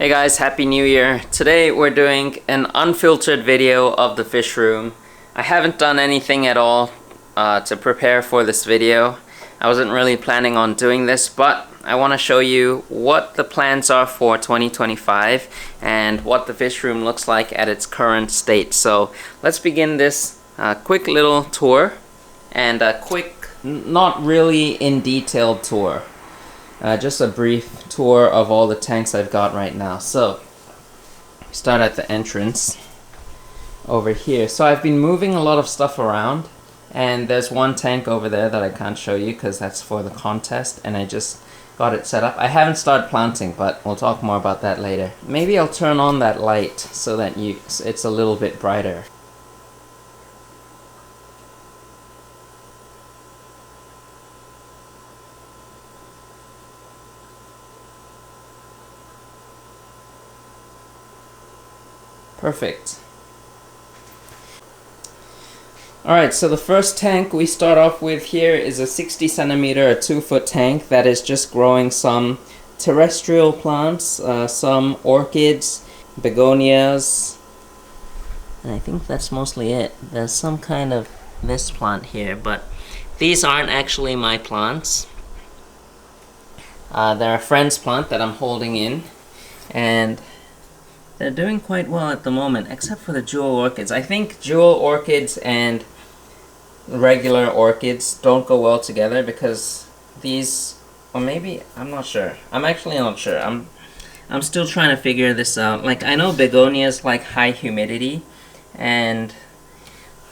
Hey guys, Happy New Year. Today we're doing an unfiltered video of the fish room. I haven't done anything at all to prepare for this video. I wasn't really planning on doing this, but I want to show you what the plans are for 2025 and what the fish room looks like at its current state. So let's begin this quick little tour, and a quick, not really in detailed tour. Just a brief tour of all the tanks I've got right now. So, start at the entrance over here. So I've been moving a lot of stuff around, and there's one tank over there that I can't show you because that's for the contest, and I just got it set up. I haven't started planting, but we'll talk more about that later. Maybe I'll turn on that light so that it's a little bit brighter. Perfect. Alright, so the first tank we start off with here is a 60 centimeter, a 2-foot tank that is just growing some terrestrial plants, some orchids, begonias, and I think that's mostly it. There's some kind of this plant here, but these aren't actually my plants. They're a friend's plant that I'm holding in, and they're doing quite well at the moment, except for the jewel orchids. I think jewel orchids and regular orchids don't go well together because these, or maybe, I'm not sure. I'm actually not sure. I'm still trying to figure this out. Like, I know begonias like high humidity, and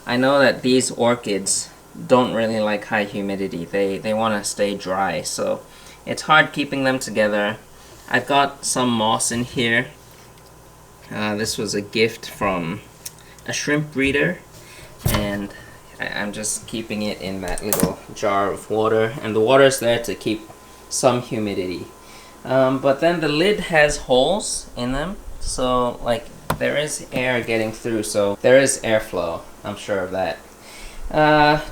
I know that these orchids don't really like high humidity. They want to stay dry, so it's hard keeping them together. I've got some moss in here. This was a gift from a shrimp breeder, and I'm just keeping it in that little jar of water, and the water is there to keep some humidity. But then the lid has holes in them, so like there is air getting through, so there is airflow, I'm sure of that.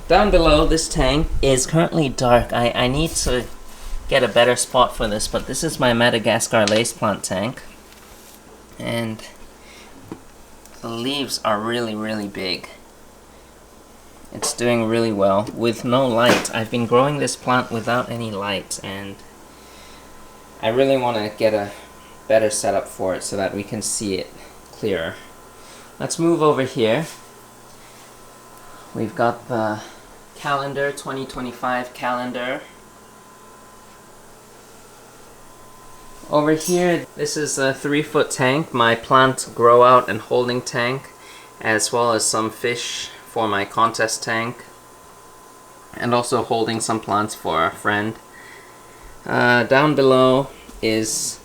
Down below, this tank is currently dark. I need to get a better spot for this, but this is my Madagascar lace plant tank. And the leaves are really big. It's doing really well with no light. I've been growing this plant without any light, and I really want to get a better setup for it so that we can see it clearer. Let's move over here. We've got the calendar, 2025 calendar. Over here, this is a 3-foot tank, my plant grow out and holding tank, as well as some fish for my contest tank, and also holding some plants for a friend. Down below is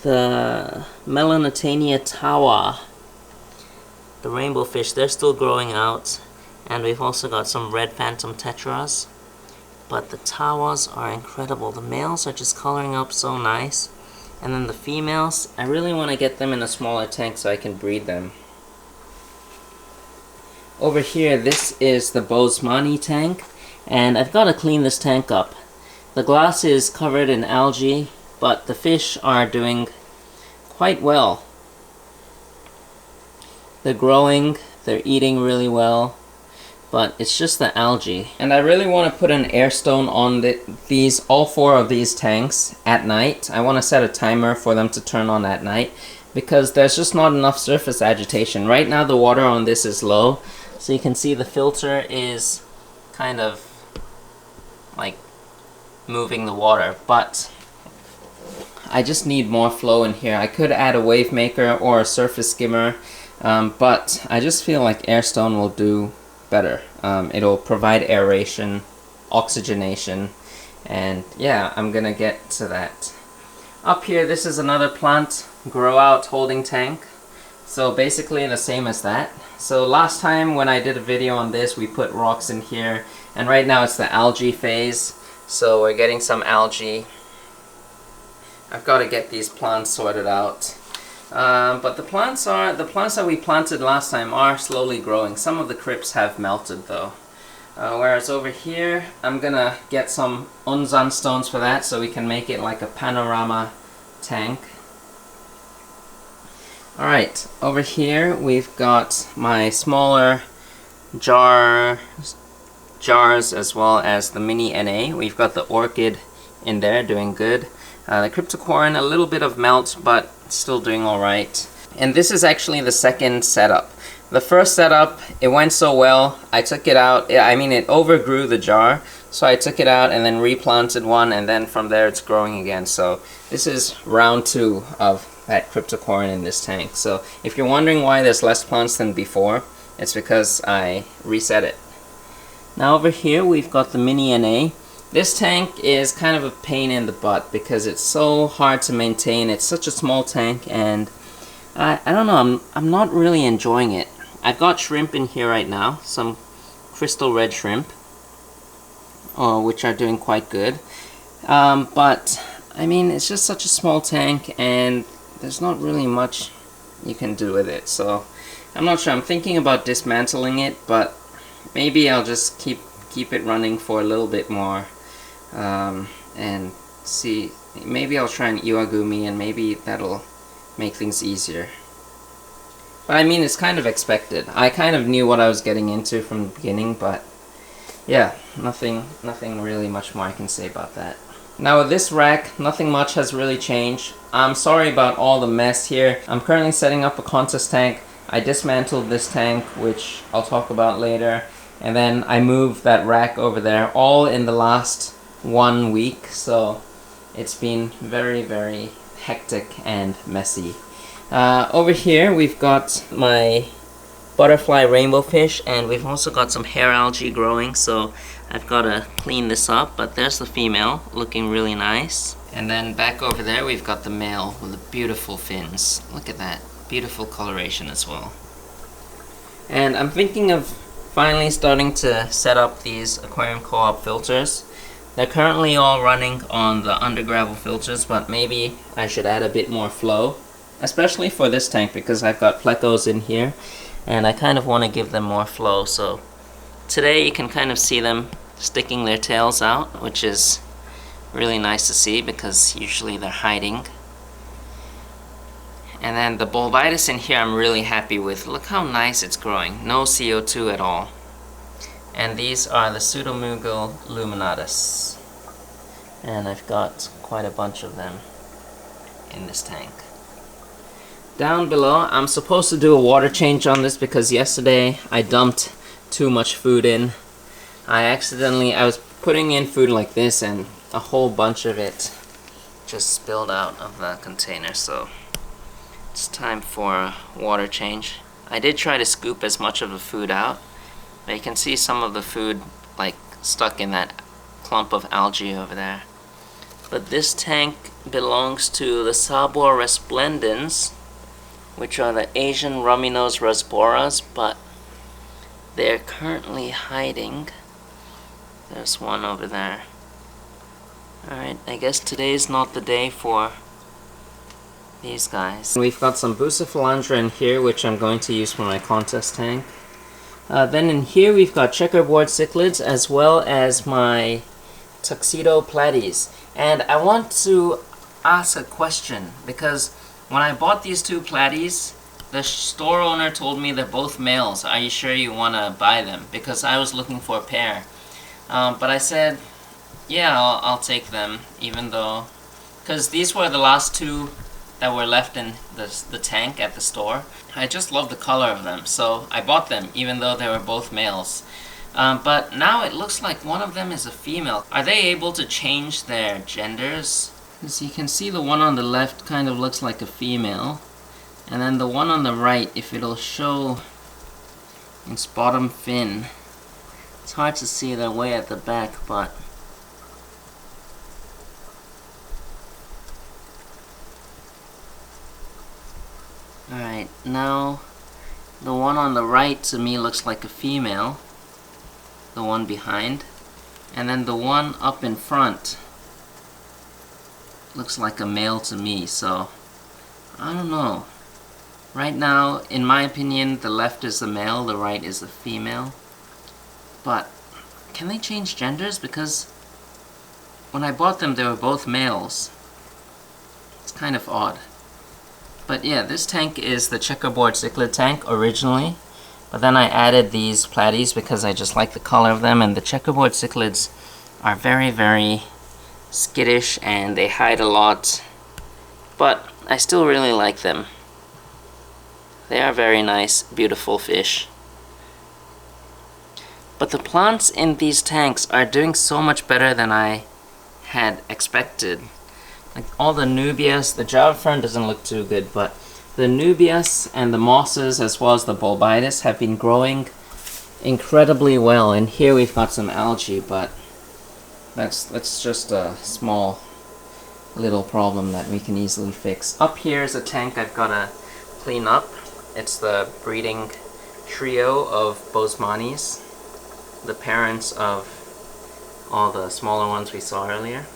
the 𝗯𝘂𝘀𝗀𝘀𝘀, the rainbow fish. They're still growing out, and we've also got some red phantom tetras. But the tawas are incredible. The males are just coloring up so nice. And then the females, I really want to get them in a smaller tank so I can breed them. Over here, this is the 𝗶𝘾𝗀𝘀𝘀 tank, and I've got to clean this tank up. The glass is covered in algae, but the fish are doing quite well. They're growing, they're eating really well, but it's just the algae. And I really want to put an air stone on all 4 of these tanks at night. I want to set a timer for them to turn on at night because there's just not enough surface agitation. Right now the water on this is low, so you can see the filter is kind of like moving the water, but I just need more flow in here. I could add a wave maker or a surface skimmer, but I just feel like air stone will do better. It'll provide aeration, oxygenation, and yeah, I'm gonna get to that. Up here, this is another plant grow out holding tank, so basically the same as that. So last time when I did a video on this, we put rocks in here, and right now it's the algae phase, so we're getting some algae. I've got to get these plants sorted out. But the plants that we planted last time are slowly growing. Some of the crypts have melted though. Whereas over here, I'm gonna get some unsan stones for that so we can make it like a panorama tank. Alright, over here we've got my smaller jars as well as the mini NA. We've got the orchid in there doing good. The 𝗶𝘂𝘀𝗀𝘀, a little bit of melt, but still doing alright. And this is actually the second setup. The first setup, it went so well, I took it out. I mean, it overgrew the jar, so I took it out and then replanted one, and then from there it's growing again. So this is round 2 of that 𝗶𝘂𝘀𝘀𝘀 in this tank. So if you're wondering why there's less plants than before, it's because I reset it. Now over here we've got the mini NA. This tank is kind of a pain in the butt because it's so hard to maintain. It's such a small tank, and I don't know, I'm not really enjoying it. I've got shrimp in here right now, some crystal red shrimp, which are doing quite good. But I mean, it's just such a small tank, and there's not really much you can do with it. So I'm not sure. I'm thinking about dismantling it, but maybe I'll just keep it running for a little bit more, and see. Maybe I'll try an 𝗲𝗾𝗀𝗀𝗀𝗀, and maybe that'll make things easier. But I mean, it's kind of expected. I kind of knew what I was getting into from the beginning, but yeah, nothing really much more I can say about that. Now with this rack, nothing much has really changed. I'm sorry about all the mess here. I'm currently setting up a contest tank. I dismantled this tank, which I'll talk about later, and then I moved that rack over there, all in the last 1 week, so it's been very, very hectic and messy. Over here we've got my butterfly rainbow fish, and we've also got some hair algae growing, so I've got to clean this up. But there's the female looking really nice, and then back over there we've got the male with the beautiful fins. Look at that, beautiful coloration as well. And I'm thinking of finally starting to set up these aquarium co-op filters. They're currently all running on the under gravel filters, but maybe I should add a bit more flow, especially for this tank because I've got plecos in here and I kind of want to give them more flow. So today you can kind of see them sticking their tails out, which is really nice to see because usually they're hiding. And then the bulbitis in here I'm really happy with. Look how nice it's growing. No CO2 at all. And these are the 𝗬𝗾𝗾𝗀𝗀𝘀 luminatus. And I've got quite a bunch of them in this tank. Down below, I'm supposed to do a water change on this because yesterday I dumped too much food in. I was putting in food like this and a whole bunch of it just spilled out of the container, so it's time for a water change. I did try to scoop as much of the food out, but you can see some of the food like stuck in that clump of algae over there. But this tank belongs to the Sabor resplendens, which are the Asian rummy-nosed rasboras, but they're currently hiding. There's one over there. Alright, I guess today's not the day for these guys. We've got some 𝗂𝘾𝗶𝗲𝘀𝗀 in here, which I'm going to use for my contest tank. Then in here we've got checkerboard cichlids as well as my tuxedo platies. And I want to ask a question because when I bought these two platies, the store owner told me they're both males. Are you sure you want to buy them? Because I was looking for a pair. But I said, yeah, I'll take them, even though, because these were the last two that were left in the tank at the store. I just love the color of them, so I bought them even though they were both males. But now it looks like one of them is a female. Are they able to change their genders? Because you can see the one on the left kind of looks like a female, and then the one on the right, if it'll show its bottom fin, it's hard to see that way at the back, but alright, now the one on the right to me looks like a female, the one behind, and then the one up in front looks like a male to me. So I don't know. Right now, in my opinion, the left is the male, the right is the female. But can they change genders? Because when I bought them they were both males. It's kind of odd. But yeah, this tank is the checkerboard cichlid tank originally, but then I added these platies because I just like the color of them, and the checkerboard cichlids are very, very skittish and they hide a lot, but I still really like them. They are very nice, beautiful fish. But the plants in these tanks are doing so much better than I had expected. Like all the nubias, the Java fern doesn't look too good, but the nubias and the mosses as well as the bulbitis have been growing incredibly well. And here we've got some algae, but that's just a small little problem that we can easily fix. Up here is a tank I've got to clean up. It's the breeding trio of Bosmanis, the parents of all the smaller ones we saw earlier.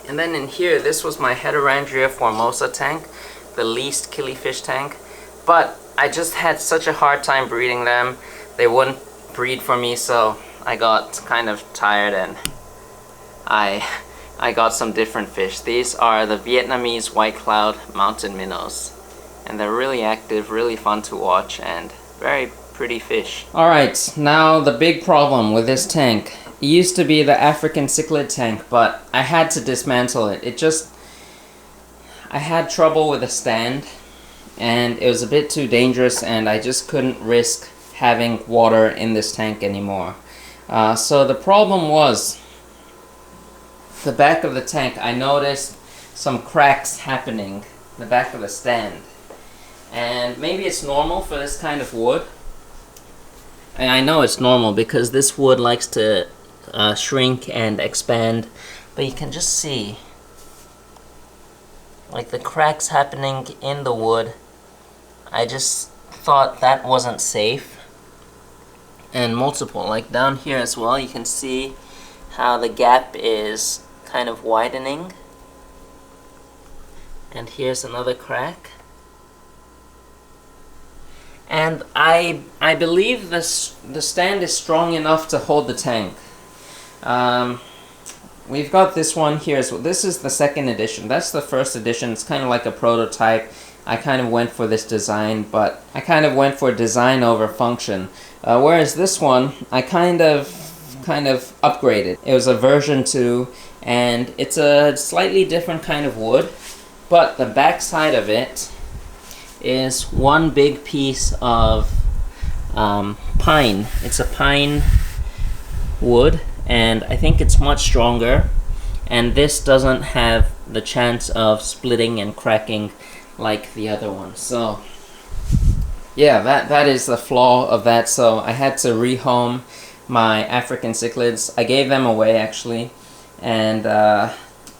And then in here, this was my Heterandria formosa tank, the least killifish tank. But I just had such a hard time breeding them. They wouldn't breed for me, so I got kind of tired and I got some different fish. These are the Vietnamese white cloud mountain minnows. And they're really active, really fun to watch, and very pretty fish. Alright, now the big problem with this tank. It used to be the African cichlid tank, but I had to dismantle it. I had trouble with the stand, and it was a bit too dangerous, and I just couldn't risk having water in this tank anymore. So the problem was, the back of the tank, I noticed some cracks happening, the back of the stand. And maybe it's normal for this kind of wood. And I know it's normal because this wood likes to shrink and expand, but you can just see like the cracks happening in the wood. I just thought that wasn't safe. And multiple, like down here as well, you can see how the gap is kind of widening. And here's another crack. And I believe the stand is strong enough to hold the tank. We've got this one here as well. This is the second edition. That's the first edition. It's kind of like a prototype. I kind of went for this design, but I kind of went for design over function. Whereas this one, I kind of upgraded. It was a version 2, and it's a slightly different kind of wood, but the back side of it is one big piece of pine. It's a pine wood, and I think it's much stronger, and this doesn't have the chance of splitting and cracking like the other one. So yeah, that is the flaw of that. So I had to rehome my African cichlids. I gave them away actually, and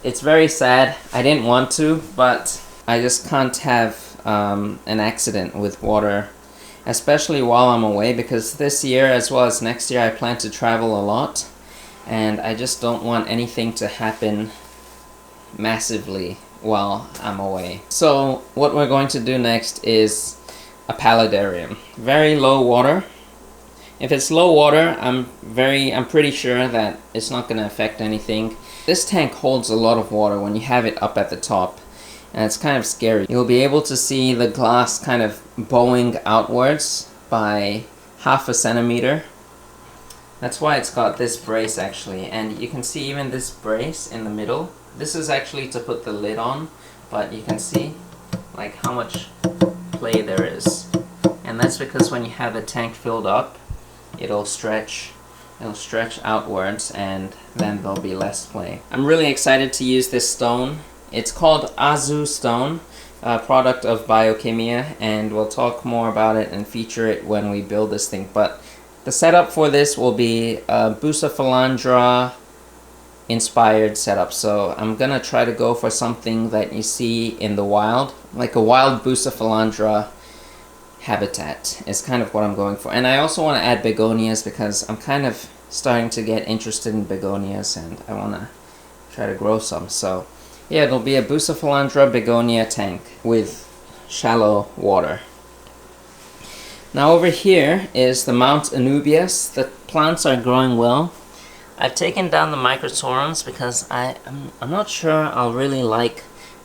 it's very sad. I didn't want to, but I just can't have an accident with water, especially while I'm away, because this year as well as next year I plan to travel a lot, and I just don't want anything to happen massively while I'm away. So what we're going to do next is a paludarium. Very low water. If it's low water, I'm pretty sure that it's not going to affect anything. This tank holds a lot of water when you have it up at the top, and it's kind of scary. You'll be able to see the glass kind of bowing outwards by 0.5 centimeter. That's why it's got this brace actually, and you can see even this brace in the middle. This is actually to put the lid on, but you can see like how much play there is. And that's because when you have the tank filled up, it'll stretch outwards, and then there'll be less play. I'm really excited to use this stone. It's called Azu stone, a product of 𝗲𝗾𝗀𝗀𝗀, and we'll talk more about it and feature it when we build this thing. But the setup for this will be a 𝗲𝗾𝗀𝗀𝗀 inspired setup. So I'm gonna try to go for something that you see in the wild, like a wild 𝗲𝗾𝗀𝗀𝗀 habitat is kind of what I'm going for. And I also want to add begonias because I'm kind of starting to get interested in begonias, and I want to try to grow some. So yeah, it'll be a 𝗲𝗾𝗀𝗀𝗀 begonia tank with shallow water. Now over here is the Mount Anubias. The plants are growing well. I've taken down the microsorums because I'm not sure I'll really like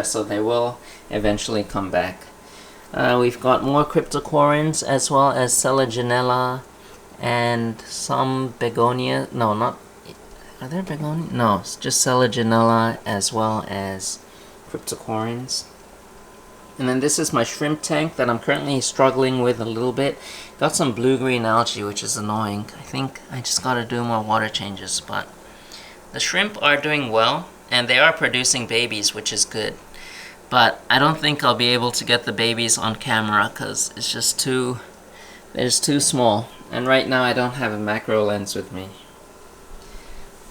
there, so they will eventually come back. We've got more cryptocoryns as well as 𝗲𝗃𝗀𝗃𝗀 and some begonia. No, not. Are there begonia? No, it's just 𝗲𝗃𝗀𝗃𝗀 as well as cryptocoryns. And then this is my shrimp tank that I'm currently struggling with a little bit. Got some blue-green algae, which is annoying. I think I just gotta do more water changes, but the shrimp are doing well, and they are producing babies, which is good. But I don't think I'll be able to get the babies on camera because it's just too small. And right now I don't have a macro lens with me.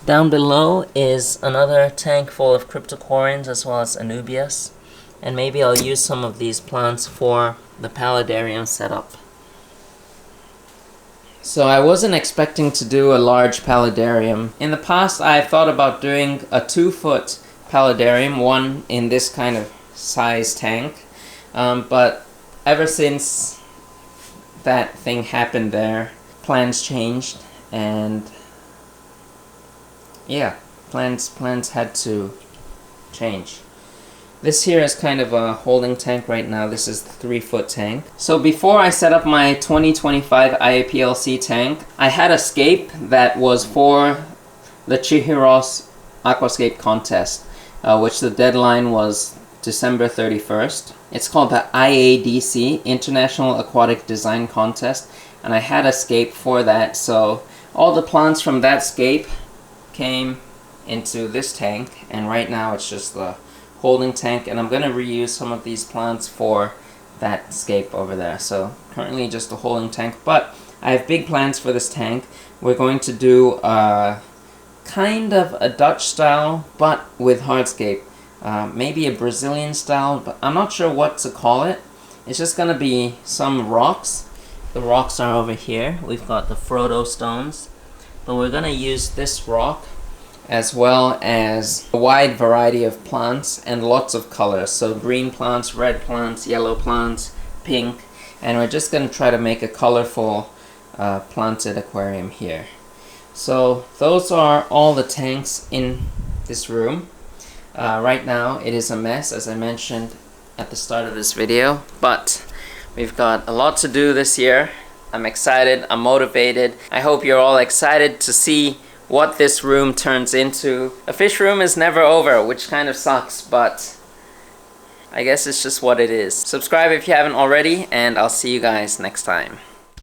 Down below is another tank full of cryptocoryns as well as anubias. And maybe I'll use some of these plants for the paludarium setup. So I wasn't expecting to do a large paludarium. In the past I thought about doing a 2-foot paludarium, one in this kind of size tank. But ever since that thing happened there, plans changed, and yeah, plans had to change. This here is kind of a holding tank right now. This is the 3-foot tank. So before I set up my 2025 IAPLC tank, I had a scape that was for the 𝗲𝗾𝗾𝗀𝗀𝘀 aquascape contest, which the deadline was December 31st. It's called the IADC, International Aquatic Design Contest, and I had a scape for that. So all the plants from that scape came into this tank, and right now it's just the holding tank, and I'm going to reuse some of these plants for that scape over there. So currently just a holding tank, but I have big plans for this tank. We're going to do kind of a Dutch style, but with hardscape. Maybe a Brazilian style, but I'm not sure what to call it. It's just going to be some rocks. The rocks are over here. We've got the Frodo stones, but we're going to use this rock as well as a wide variety of plants and lots of colors. So green plants, red plants, yellow plants, pink, and we're just going to try to make a colorful planted aquarium here. So those are all the tanks in this room. Right now it is a mess, as I mentioned at the start of this video, but we've got a lot to do this year. I'm excited, I'm motivated. I hope you're all excited to see what this room turns into. A fish room is never over, which kind of sucks, but I guess it's just what it is. Subscribe if you haven't already, and I'll see you guys next time.